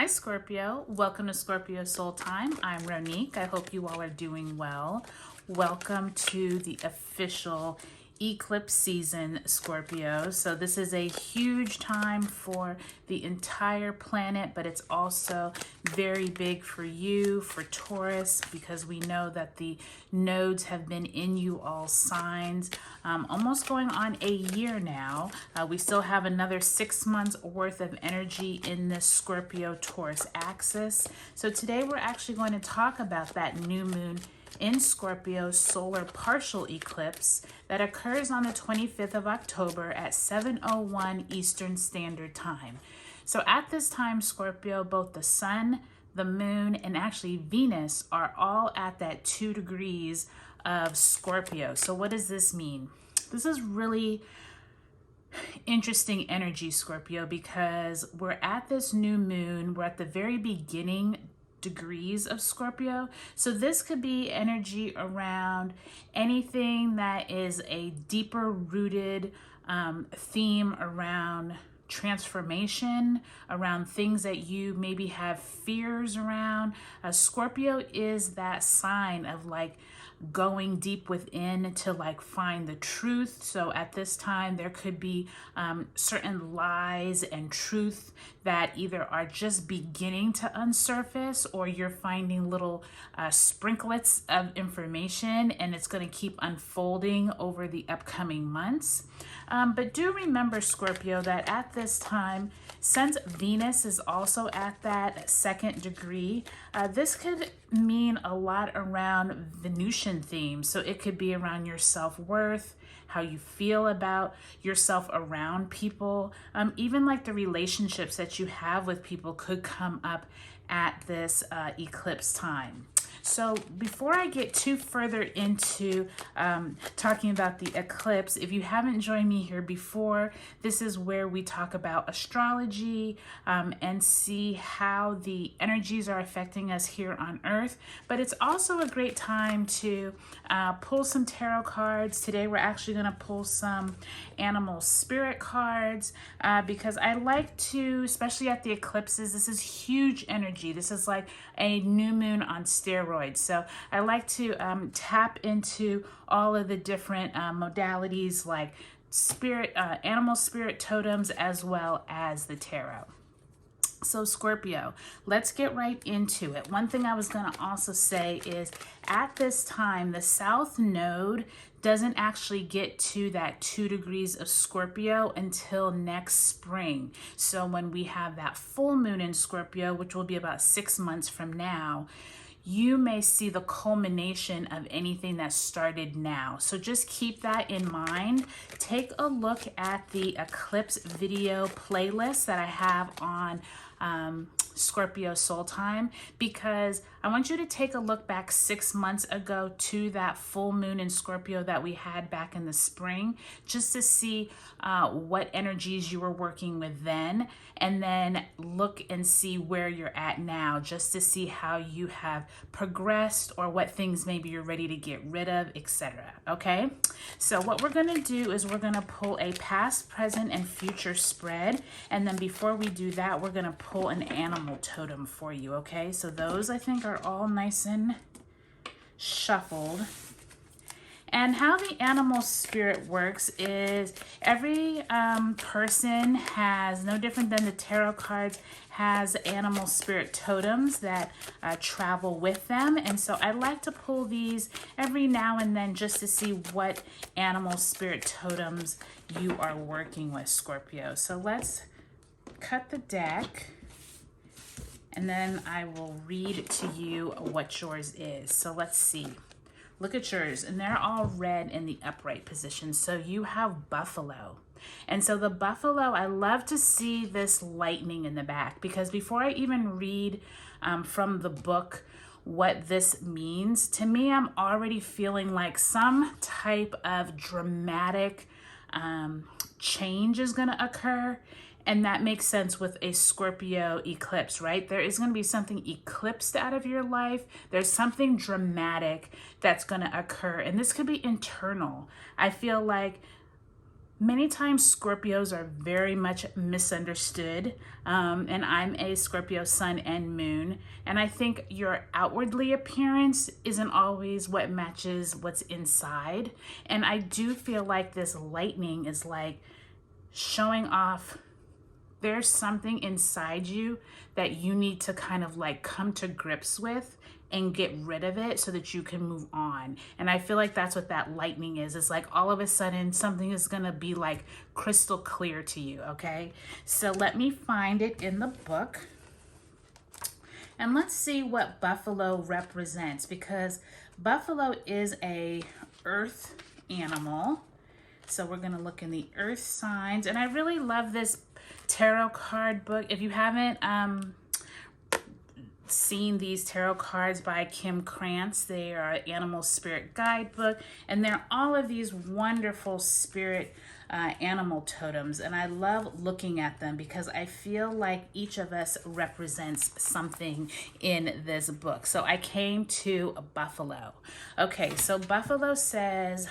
Hi Scorpio, welcome to Scorpio Soul Time. I'm Ronique. I hope you all are doing well. Welcome to the official eclipse season, Scorpio. So this is a huge time for the entire planet, but it's also very big for you, for Taurus, because we know that the nodes have been in you all signs, almost going on a year now. We still have another 6 months worth of energy in this Scorpio Taurus axis. So today we're actually going to talk about that new moon in Scorpio Solar Partial Eclipse that occurs on the 25th of October at 7:01 Eastern Standard Time. So at this time, Scorpio, both the sun, the moon, and actually Venus are all at that 2 degrees of Scorpio. So what does this mean? This is really interesting energy, Scorpio, because we're at this new moon. We're at the very beginning degrees of Scorpio. So this could be energy around anything that is a deeper rooted theme around transformation, around things that you maybe have fears around. Scorpio is that sign of like going deep within to like find the truth. So at this time there could be certain lies and truth that either are just beginning to unsurface, or you're finding little sprinklets of information, and it's going to keep unfolding over the upcoming months. But do remember, Scorpio, that at this time, since Venus is also at that 2nd degree, this could mean a lot around Venusian themes. So it could be around your self-worth, how you feel about yourself around people, even like the relationships that you have with people could come up at this eclipse time. So before I get too further into talking about the eclipse, if you haven't joined me here before, this is where we talk about astrology and see how the energies are affecting us here on Earth. But it's also a great time to pull some tarot cards. Today we're actually going to pull some animal spirit cards because I like to, especially at the eclipses, this is huge energy. This is like a new moon on steroids. So I like to tap into all of the different modalities like spirit, animal spirit totems, as well as the tarot. So Scorpio, let's get right into it. One thing I was going to also say is at this time, the South Node doesn't actually get to that 2 degrees of Scorpio until next spring. So when we have that full moon in Scorpio, which will be about 6 months from now, you may see the culmination of anything that started now. So just keep that in mind. Take a look at the eclipse video playlist that I have on Scorpio Soul Time, because I want you to take a look back 6 months ago to that full moon in Scorpio that we had back in the spring, just to see what energies you were working with then, and then look and see where you're at now, just to see how you have progressed or what things maybe you're ready to get rid of, etc. Okay, so what we're going to do is we're going to pull a past, present, and future spread, and then before we do that, we're going to pull an animal totem for you. Okay, so those I think are all nice and shuffled. And how the animal spirit works is every person has, no different than the tarot cards, has animal spirit totems that travel with them. And so I like to pull these every now and then just to see what animal spirit totems you are working with, Scorpio. So let's cut the deck, and then I will read to you what yours is. So let's see. Look at yours, and they're all red in the upright position. So you have buffalo. And so the buffalo, I love to see this lightning in the back, because before I even read from the book what this means, to me, I'm already feeling like some type of dramatic change is going to occur. And that makes sense with a Scorpio eclipse, right? There is going to be something eclipsed out of your life. There's something dramatic that's going to occur. And this could be internal. I feel like Many times Scorpios are very much misunderstood, and I'm a Scorpio sun and moon, and I think your outwardly appearance isn't always what matches what's inside. And I do feel like this lightning is like showing off there's something inside you that you need to kind of like come to grips with and get rid of it so that you can move on. And I feel like that's what that lightning is. It's like all of a sudden something is gonna be like crystal clear to you, okay? So let me find it in the book. And let's see what buffalo represents, because buffalo is a earth animal. So we're gonna look in the earth signs. And I really love this tarot card book. If you haven't seen these tarot cards by Kim Krantz, they are an animal spirit guidebook, and they're all of these wonderful spirit animal totems. And I love looking at them because I feel like each of us represents something in this book. So I came to a buffalo. Okay, so buffalo says,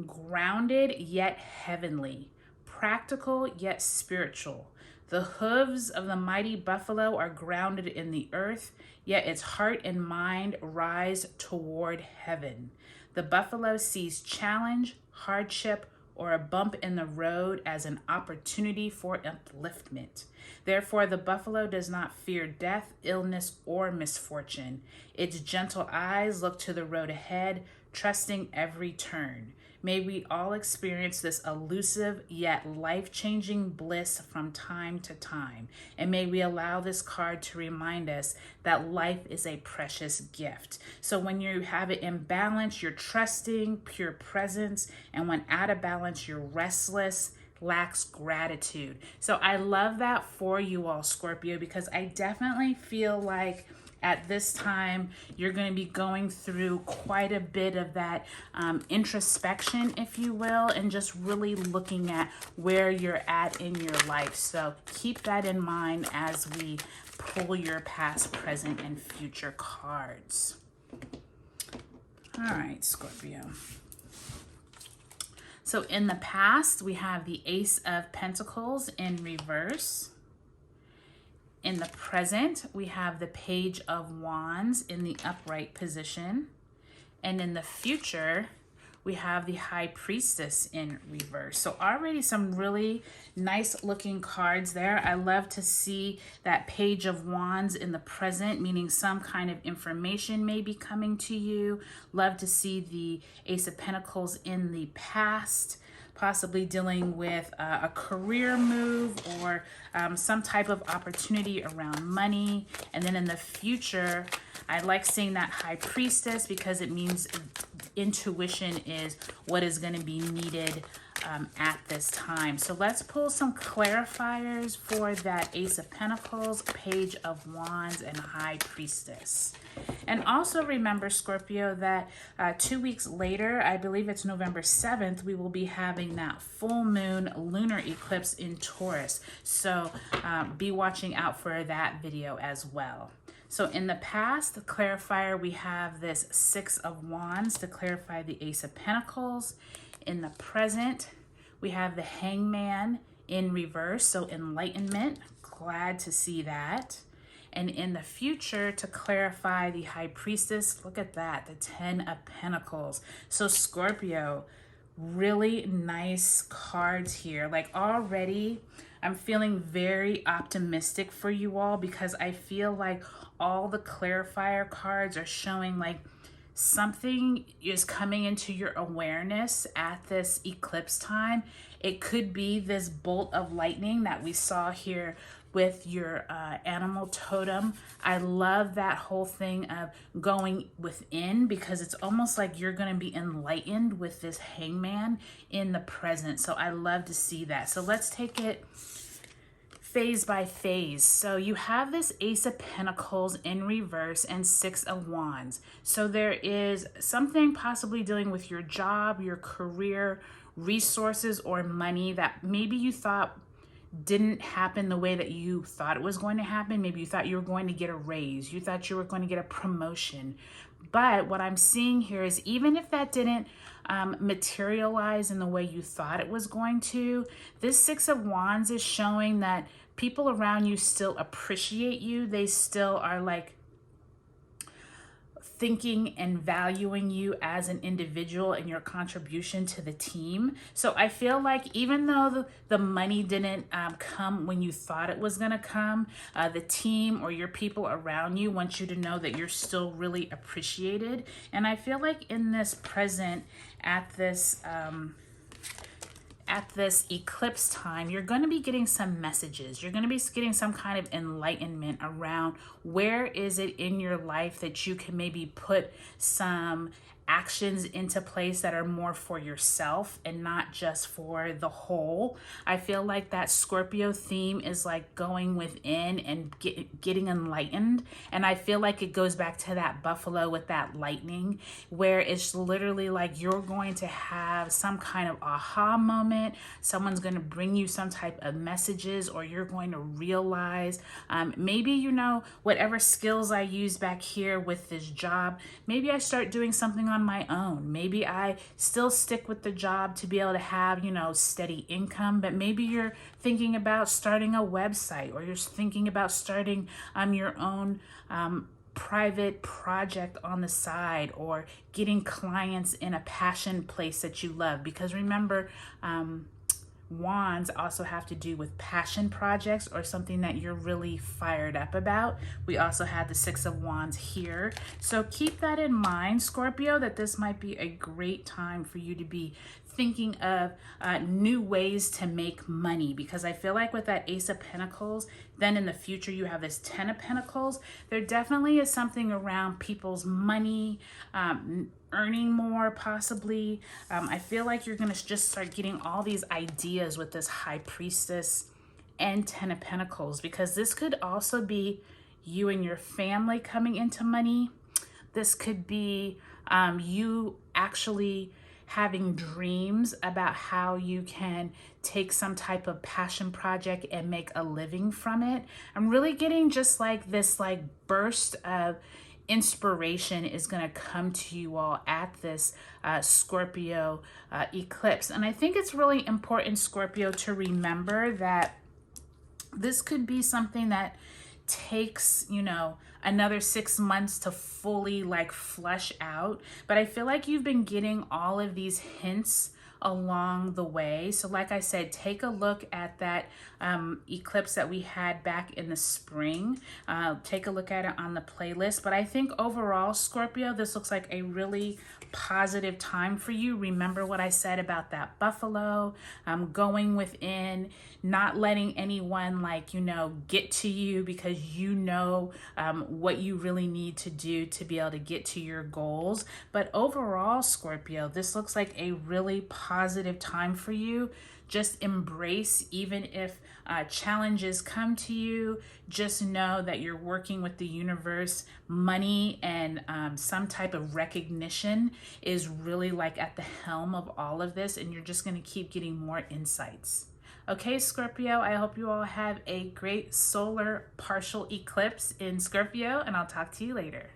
grounded yet heavenly, practical yet spiritual. The hooves of the mighty buffalo are grounded in the earth, yet its heart and mind rise toward heaven. The buffalo sees challenge, hardship, or a bump in the road as an opportunity for upliftment. Therefore, the buffalo does not fear death, illness, or misfortune. Its gentle eyes look to the road ahead, trusting every turn. May we all experience this elusive yet life-changing bliss from time to time. And may we allow this card to remind us that life is a precious gift. So when you have it in balance, you're trusting, pure presence. And when out of balance, you're restless, lacks gratitude. So I love that for you all, Scorpio, because I definitely feel like at this time, you're going to be going through quite a bit of that introspection, if you will, and just really looking at where you're at in your life. So keep that in mind as we pull your past, present, and future cards. All right, Scorpio. So in the past, we have the Ace of Pentacles in reverse. In the present, we have the Page of Wands in the upright position. And in the future, we have the High Priestess in reverse. So already some really nice looking cards there. I love to see that Page of Wands in the present, meaning some kind of information may be coming to you. Love to see the Ace of Pentacles in the past, possibly dealing with a career move or some type of opportunity around money. And then in the future, I like seeing that High Priestess because it means intuition is what is going to be needed at this time. So let's pull some clarifiers for that Ace of Pentacles, Page of Wands, and High Priestess. And also remember, Scorpio, that 2 weeks later, I believe it's November 7th, we will be having that full moon lunar eclipse in Taurus. So be watching out for that video as well. So in the past, the clarifier, we have this Six of Wands to clarify the Ace of Pentacles. In the present, we have the Hangman in reverse, so enlightenment. Glad to see that. And in the future, to clarify the High Priestess, look at that, the Ten of Pentacles. So Scorpio, really nice cards here. Like already, I'm feeling very optimistic for you all because I feel like all the clarifier cards are showing like something is coming into your awareness at this eclipse time. It could be this bolt of lightning that we saw here with your animal totem. I love that whole thing of going within because it's almost like you're going to be enlightened with this Hangman in the present. So I love to see that. So let's take it phase by phase. So you have this Ace of Pentacles in reverse and Six of Wands. So there is something possibly dealing with your job, your career, resources, or money that maybe you thought didn't happen the way that you thought it was going to happen. Maybe you thought you were going to get a raise. You thought you were going to get a promotion. But what I'm seeing here is even if that didn't materialize in the way you thought it was going to, this Six of Wands is showing that people around you still appreciate you. They still are like thinking and valuing you as an individual and your contribution to the team. So I feel like even though the money didn't come when you thought it was going to come, the team or your people around you want you to know that you're still really appreciated. And I feel like in this present, at this eclipse time, you're going to be getting some messages. You're going to be getting some kind of enlightenment around where is it in your life that you can maybe put some actions into place that are more for yourself and not just for the whole. I feel like that Scorpio theme is like going within and getting enlightened. And I feel like it goes back to that buffalo with that lightning, where it's literally like you're going to have some kind of aha moment. Someone's going to bring you some type of messages, or you're going to realize maybe, you know, whatever skills I use back here with this job, maybe I start doing something on my own. Maybe I still stick with the job to be able to have, you know, steady income, but maybe you're thinking about starting a website, or you're thinking about starting your own private project on the side, or getting clients in a passion place that you love. Because remember, wands also have to do with passion projects or something that you're really fired up about. We also have the Six of Wands here. So keep that in mind, Scorpio, that this might be a great time for you to be thinking of new ways to make money, because I feel like with that Ace of Pentacles, then in the future you have this Ten of Pentacles. There definitely is something around people's money, earning more possibly. I feel like you're going to just start getting all these ideas with this High Priestess and Ten of Pentacles, because this could also be you and your family coming into money. This could be you actually having dreams about how you can take some type of passion project and make a living from it. I'm really getting just like this like burst of inspiration is going to come to you all at this Scorpio eclipse. And I think it's really important, Scorpio, to remember that this could be something that takes, you know, another 6 months to fully like flesh out. But I feel like you've been getting all of these hints along the way. So like I said, take a look at that eclipse that we had back in the spring. Take a look at it on the playlist. But I think overall, Scorpio, this looks like a really positive time for you. Remember what I said about that buffalo, going within, not letting anyone like, you know, get to you, because you know what you really need to do to be able to get to your goals. But overall, Scorpio, this looks like a really positive time for you. Just embrace, even if challenges come to you, just know that you're working with the universe. Money and some type of recognition is really like at the helm of all of this, and you're just going to keep getting more insights. Okay, Scorpio, I hope you all have a great solar partial eclipse in Scorpio, and I'll talk to you later.